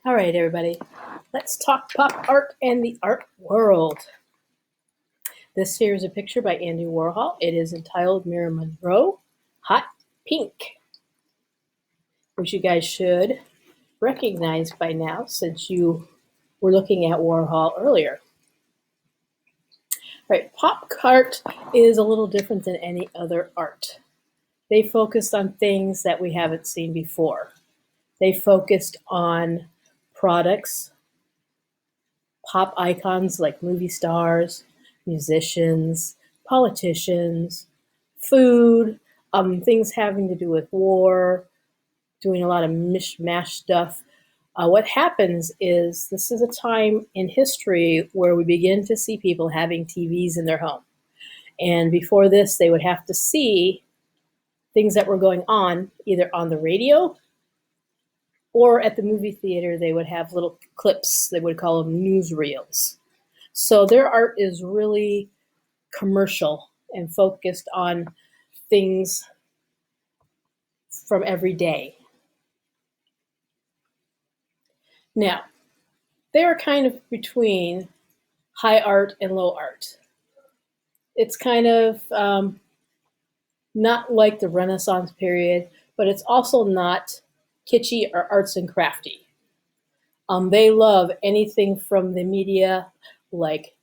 All right, everybody, let's talk pop art and the art world. This here is a picture by Andy Warhol. It is entitled Marilyn Monroe, Hot Pink, which you guys should recognize by now since you were looking at Warhol earlier. All right, pop art is a little different than any other art. They focused on things that we haven't seen before. They focused on products, pop icons like movie stars, musicians, politicians, food, things having to do with war, doing a lot of mishmash stuff. What happens is this is a time in history where we begin to see people having TVs in their home. And before this, they would have to see things that were going on either on the radio or at the movie theater. They would have little clips. They would call them newsreels. So their art is really commercial and focused on things from every day. Now, they are kind of between high art and low art. It's kind of not like the Renaissance period, but it's also not kitschy or arts and crafty. They love anything from the media, like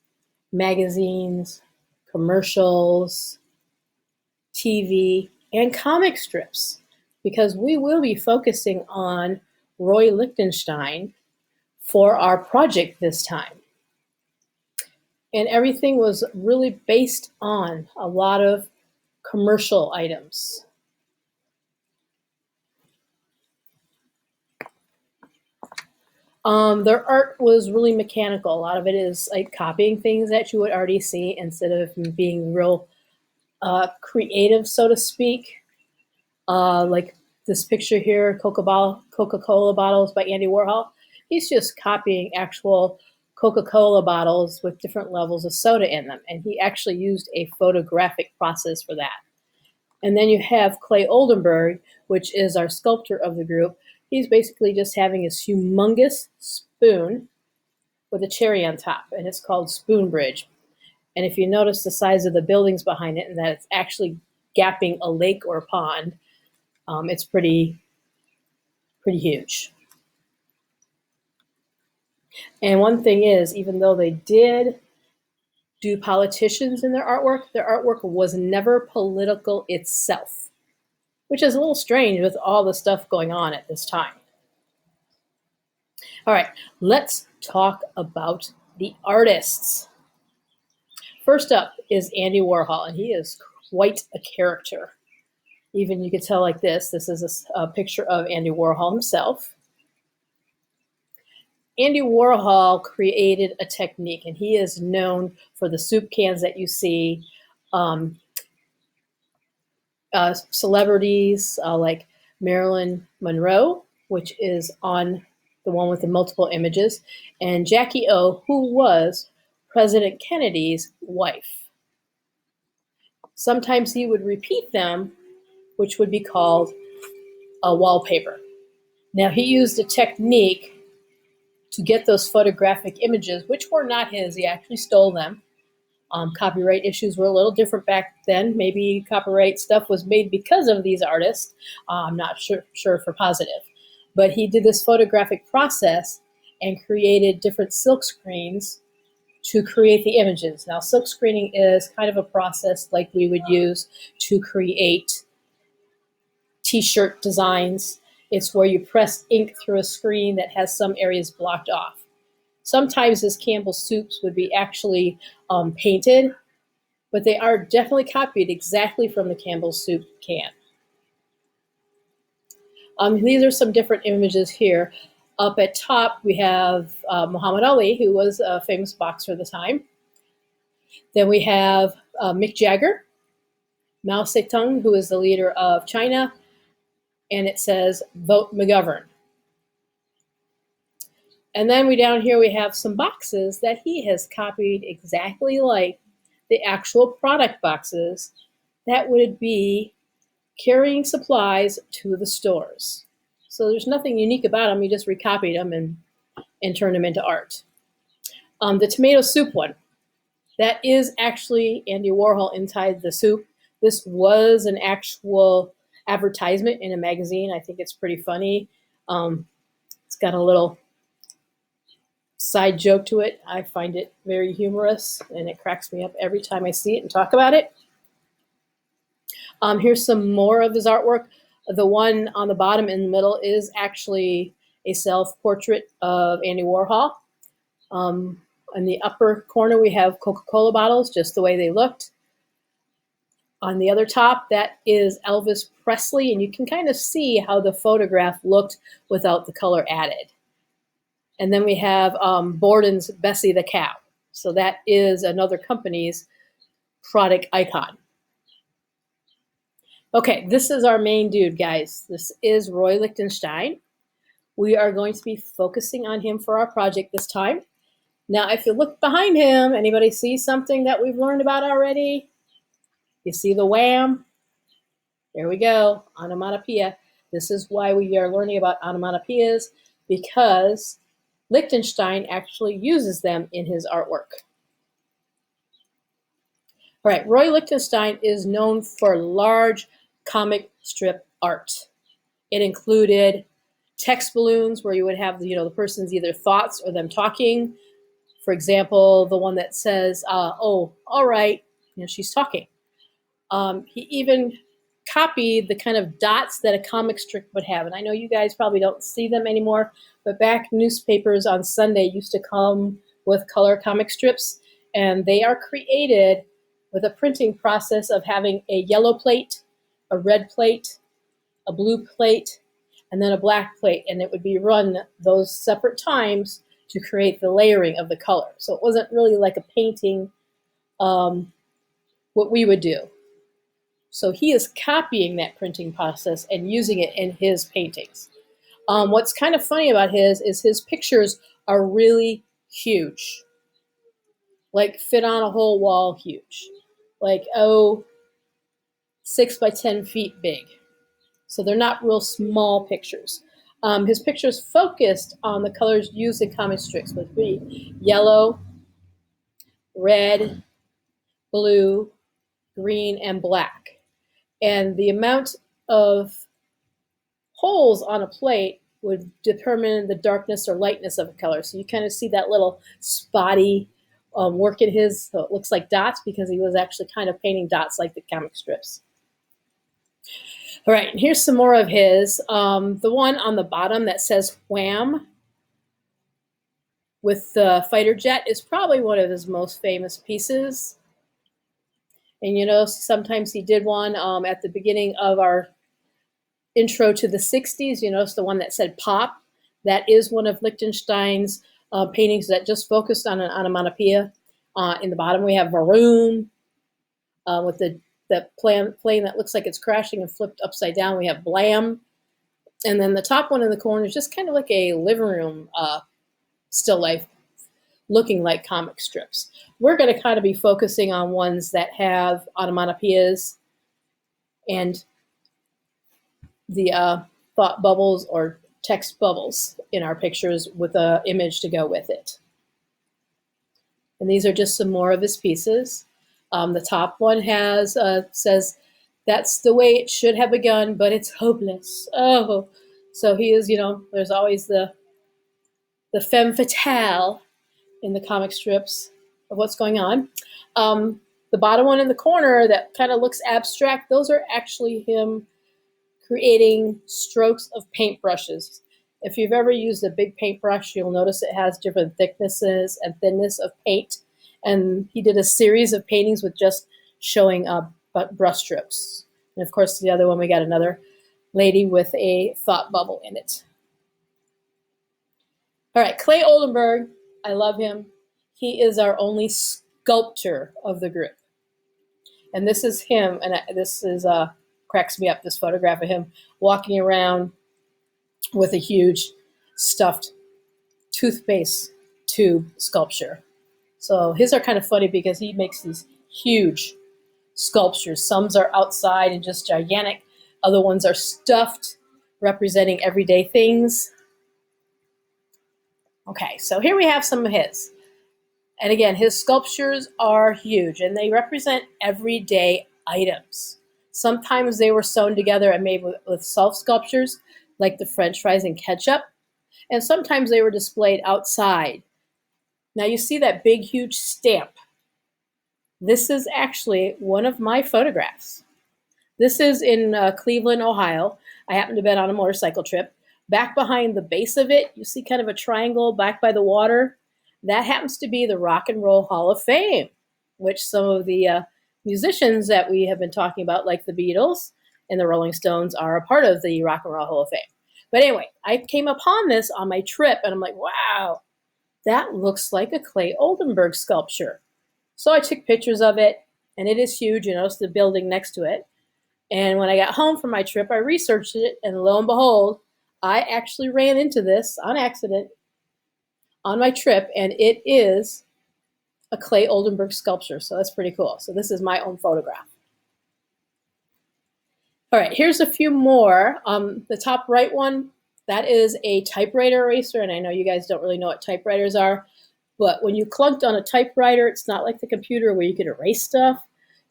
magazines, commercials, TV, and comic strips, because we will be focusing on Roy Lichtenstein for our project this time. And everything was really based on a lot of commercial items. Their art was really mechanical. A lot of it is like copying things that you would already see instead of being real creative, so to speak. Like this picture here, Coca-Cola bottles by Andy Warhol. He's just copying actual Coca-Cola bottles with different levels of soda in them. And he actually used a photographic process for that. And then you have Clay Oldenburg, which is our sculptor of the group. He's basically just having this humongous spoon with a cherry on top, and it's called Spoon Bridge. And if you notice the size of the buildings behind it and that it's actually gapping a lake or a pond, it's pretty huge. And one thing is, even though they did do politicians in their artwork was never political itself, which is a little strange with all the stuff going on at this time. All right, let's talk about the artists. First up is Andy Warhol, and he is quite a character. Even you could tell like this. This is a picture of Andy Warhol himself. Andy Warhol created a technique, and he is known for the soup cans that you see. Celebrities like Marilyn Monroe, which is on the one with the multiple images, and Jackie O, who was President Kennedy's wife. Sometimes he would repeat them, which would be called a wallpaper. Now, he used a technique to get those photographic images, which were not his. He actually stole them. Copyright issues were a little different back then. Maybe copyright stuff was made because of these artists. I'm not sure for positive. But he did this photographic process and created different silk screens to create the images. Now, silk screening is kind of a process like we would use to create t-shirt designs. It's where you press ink through a screen that has some areas blocked off. Sometimes his Campbell's soups would be actually painted, but they are definitely copied exactly from the Campbell's soup can. These are some different images here. Up at top, we have Muhammad Ali, who was a famous boxer at the time. Then we have Mick Jagger, Mao Zedong, who is the leader of China, and it says, "Vote McGovern." And then down here we have some boxes that he has copied exactly like the actual product boxes that would be carrying supplies to the stores. So there's nothing unique about them. He just recopied them and and turn them into art. The tomato soup one, that is actually Andy Warhol inside the soup. This was an actual advertisement in a magazine. I think it's pretty funny. It's got a little side joke to it. I find it very humorous, and it cracks me up every time I see it and talk about it. Here's some more of his artwork. The one on the bottom in the middle is actually a self-portrait of Andy Warhol. In the upper corner, we have Coca-Cola bottles, just the way they looked. On the other top, that is Elvis Presley, and you can kind of see how the photograph looked without the color added. And then we have Borden's Bessie the Cow. So that is another company's product icon. Okay, this is our main dude, guys. This is Roy Lichtenstein. We are going to be focusing on him for our project this time. Now, if you look behind him, anybody see something that we've learned about already? You see the wham? There we go, onomatopoeia. This is why we are learning about onomatopoeias, because Lichtenstein actually uses them in his artwork. All right, Roy Lichtenstein is known for large comic strip art. It included text balloons where you would have the person's either thoughts or them talking. For example, the one that says, oh, all right, she's talking. He even copied the kind of dots that a comic strip would have. And I know you guys probably don't see them anymore, but back newspapers on Sunday used to come with color comic strips, and they are created with a printing process of having a yellow plate, a red plate, a blue plate, and then a black plate, and it would be run those separate times to create the layering of the color. So it wasn't really like a painting, what we would do. So he is copying that printing process and using it in his paintings. What's kind of funny about his pictures are really huge, like fit on a whole wall huge, like 6 by 10 feet big. So they're not real small pictures. His pictures focused on the colors used in comic strips, which would be yellow, red, blue, green, and black. And the amount of holes on a plate would determine the darkness or lightness of a color. So you kind of see that little spotty work in his, so it looks like dots, because he was actually kind of painting dots like the comic strips. All right, and here's some more of his. The one on the bottom that says wham with the fighter jet is probably one of his most famous pieces. And sometimes he did one at the beginning of our intro to the 60s. It's the one that said pop. That is one of Lichtenstein's paintings that just focused on an onomatopoeia. In the bottom, we have maroon with the plane that looks like it's crashing and flipped upside down. We have blam. And then the top one in the corner is just kind of like a living room still life, looking like comic strips. We're going to kind of be focusing on ones that have onomatopoeias and the thought bubbles or text bubbles in our pictures with an image to go with it. And these are just some more of his pieces. The top one has says, "That's the way it should have begun, but it's hopeless." Oh, so he is, there's always the femme fatale in the comic strips of what's going on. The bottom one in the corner that kind of looks abstract, those are actually him creating strokes of paintbrushes. If you've ever used a big paintbrush, you'll notice it has different thicknesses and thinness of paint. And he did a series of paintings with just showing brush strokes. And of course, the other one, we got another lady with a thought bubble in it. All right, Clay Oldenburg, I love him. He is our only sculptor of the group. And this is him, and this is cracks me up, this photograph of him walking around with a huge stuffed toothpaste tube sculpture. So his are kind of funny because he makes these huge sculptures. Some are outside and just gigantic. Other ones are stuffed, representing everyday things. Okay, so here we have some of his. And again, his sculptures are huge and they represent everyday items. Sometimes they were sewn together and made with self sculptures, like the French fries and ketchup. And sometimes they were displayed outside. Now you see that big, huge stamp. This is actually one of my photographs. This is in Cleveland, Ohio. I happened to have been on a motorcycle trip. Back behind the base of it, you see kind of a triangle back by the water. That happens to be the Rock and Roll Hall of Fame, which some of the musicians that we have been talking about, like the Beatles and the Rolling Stones, are a part of the Rock and Roll Hall of Fame. But anyway, I came upon this on my trip, and I'm like, wow, that looks like a clay Oldenburg sculpture. So I took pictures of it, and it is huge. You notice the building next to it. And when I got home from my trip, I researched it, and lo and behold, I actually ran into this on accident on my trip, and it is a clay Oldenburg sculpture. So that's pretty cool. So this is my own photograph. All right, here's a few more. The top right one, that is a typewriter eraser, and I know you guys don't really know what typewriters are, but when you clunked on a typewriter, it's not like the computer where you could erase stuff.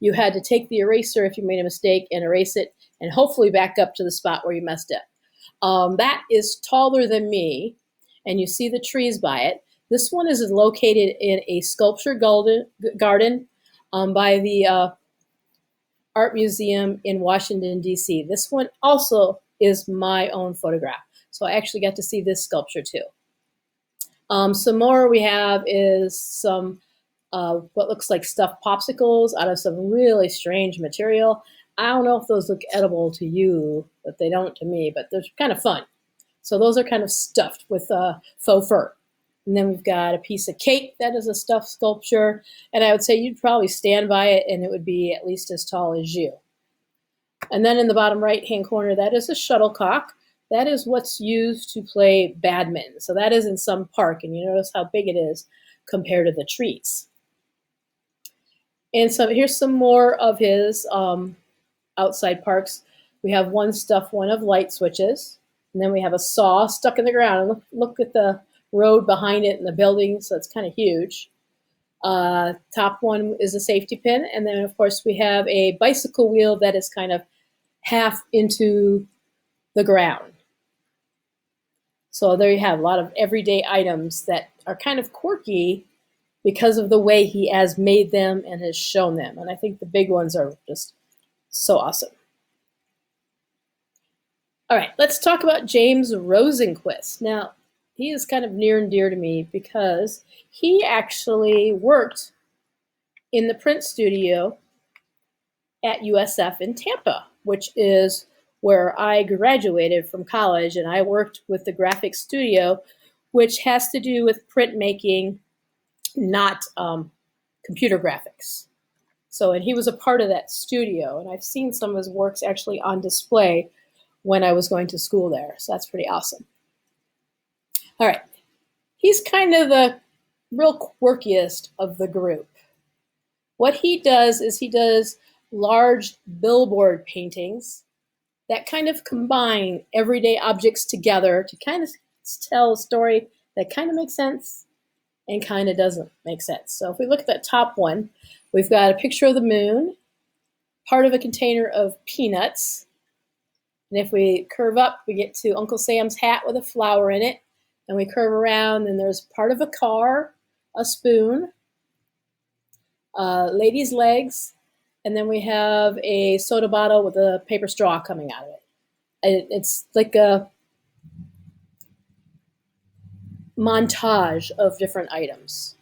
You had to take the eraser if you made a mistake and erase it and hopefully back up to the spot where you messed up. That is taller than me, and you see the trees by it. This one is located in a sculpture garden by the Art Museum in Washington, D.C. This one also is my own photograph. So I actually got to see this sculpture too. Some more we have is some what looks like stuffed popsicles out of some really strange material. I don't know if those look edible to you, but they don't to me, but they're kind of fun. So those are kind of stuffed with faux fur. And then we've got a piece of cake that is a stuffed sculpture. And I would say you'd probably stand by it and it would be at least as tall as you. And then in the bottom right-hand corner, that is a shuttlecock. That is what's used to play badminton. So that is in some park, and you notice how big it is compared to the trees. And so here's some more of his outside parks. We have one stuffed one of light switches, and then we have a saw stuck in the ground. Look at the road behind it and the building, so it's kind of huge. Top one is a safety pin, and then of course we have a bicycle wheel that is kind of half into the ground. So there you have a lot of everyday items that are kind of quirky because of the way he has made them and has shown them. And I think the big ones are just so awesome. All right, let's talk about James Rosenquist. Now, he is kind of near and dear to me because he actually worked in the print studio at USF in Tampa, which is where I graduated from college, and I worked with the graphic studio, which has to do with printmaking, not computer graphics. So, and he was a part of that studio, and I've seen some of his works actually on display when I was going to school there, so that's pretty awesome. All right, he's kind of the real quirkiest of the group. What he does is he does large billboard paintings that kind of combine everyday objects together to kind of tell a story that kind of makes sense and kind of doesn't make sense. So if we look at that top one, we've got a picture of the moon, part of a container of peanuts, and if we curve up, we get to Uncle Sam's hat with a flower in it, and we curve around, and there's part of a car, a spoon, lady's legs, and then we have a soda bottle with a paper straw coming out of it. It's like a montage of different items.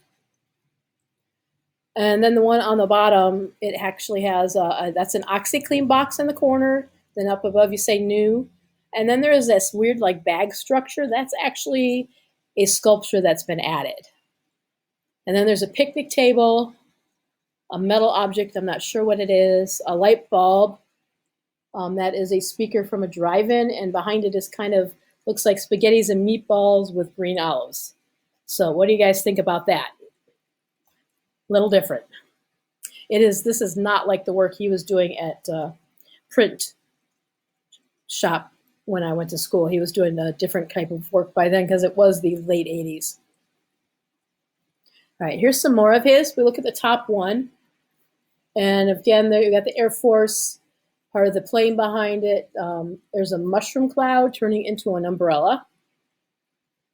And then the one on the bottom, it actually has that's an OxyClean box in the corner. Then up above you say new. And then there's this weird like bag structure. That's actually a sculpture that's been added. And then there's a picnic table, a metal object, I'm not sure what it is, a light bulb. That is a speaker from a drive-in, and behind it is kind of looks like spaghettis and meatballs with green olives. So what do you guys think about that? A little different. This is not like the work he was doing at print shop when I went to school. He was doing a different type of work by then because it was the late 80s. All right, here's some more of his. We look at the top one. And again, there you got the Air Force, part of the plane behind it. There's a mushroom cloud turning into an umbrella.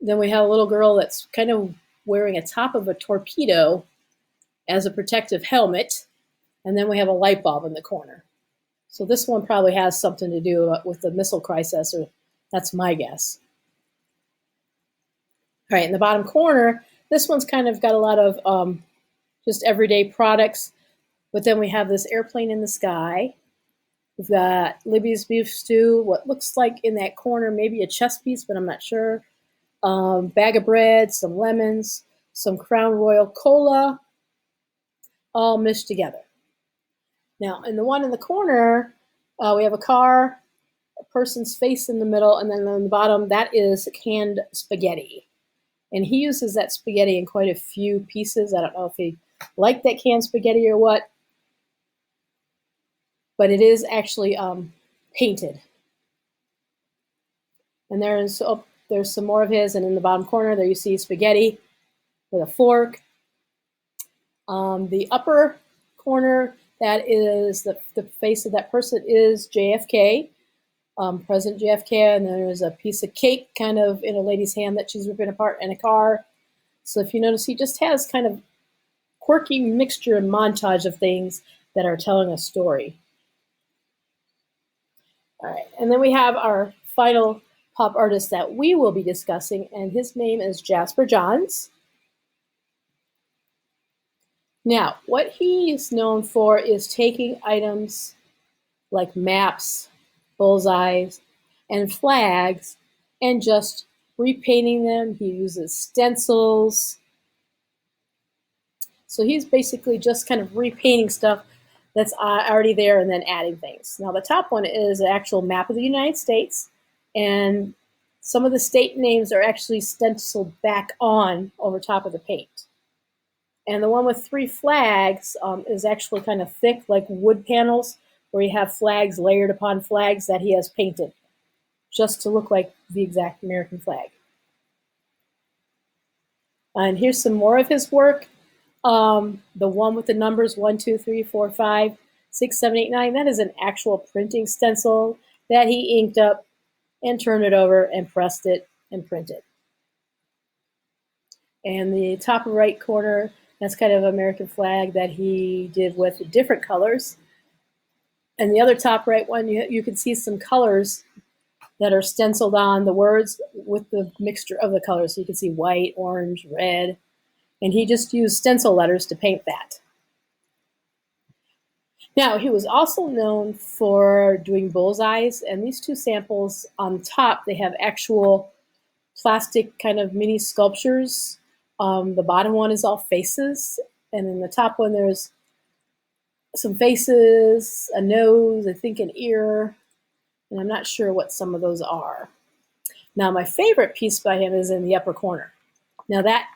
Then we have a little girl that's kind of wearing a top of a torpedo as a protective helmet. And then we have a light bulb in the corner. So this one probably has something to do with the missile crisis, or that's my guess. All right, in the bottom corner, this one's kind of got a lot of just everyday products. But then we have this airplane in the sky. We've got Libby's beef stew, what looks like in that corner, maybe a chess piece, but I'm not sure. Bag of bread, some lemons, some Crown Royal Cola, all mixed together. Now, in the one in the corner, we have a car, a person's face in the middle, and then on the bottom, that is canned spaghetti. And he uses that spaghetti in quite a few pieces. I don't know if he liked that canned spaghetti or what, but it is actually painted. And there's some more of his, and in the bottom corner there you see spaghetti with a fork. The upper corner, that is the face of that person is JFK, President JFK, and there's a piece of cake kind of in a lady's hand that she's ripping apart, and a car. So if you notice, he just has kind of quirky mixture and montage of things that are telling a story. All right, and then we have our final pop artist that we will be discussing, and his name is Jasper Johns. Now, what he's known for is taking items like maps, bullseyes, and flags and just repainting them. He uses stencils. So he's basically just kind of repainting stuff that's already there and then adding things. Now, the top one is an actual map of the United States, and some of the state names are actually stenciled back on over top of the paint. And the one with 3 flags is actually kind of thick, like wood panels, where you have flags layered upon flags that he has painted, just to look like the exact American flag. And here's some more of his work. The one with the numbers 1, 2, 3, 4, 5, 6, 7, 8, 9, that is an actual printing stencil that he inked up and turned it over and pressed it and printed. And the top right corner, that's kind of American flag that he did with different colors. And the other top right one, you can see some colors that are stenciled on the words with the mixture of the colors. So you can see white, orange, red, and he just used stencil letters to paint that. Now, he was also known for doing bullseyes, and these 2 samples on top, they have actual plastic kind of mini sculptures. The bottom one is all faces, and in the top one there's some faces, a nose, I think an ear, and I'm not sure what some of those are. Now, my favorite piece by him is in the upper corner. Now, that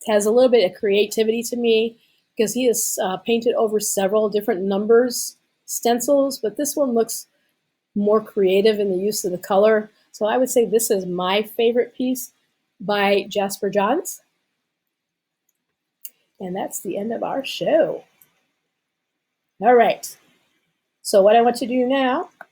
has a little bit of creativity to me because he has painted over several different numbers stencils, but this one looks more creative in the use of the color. So I would say this is my favorite piece by Jasper Johns. And that's the end of our show. All right. So what I want to do now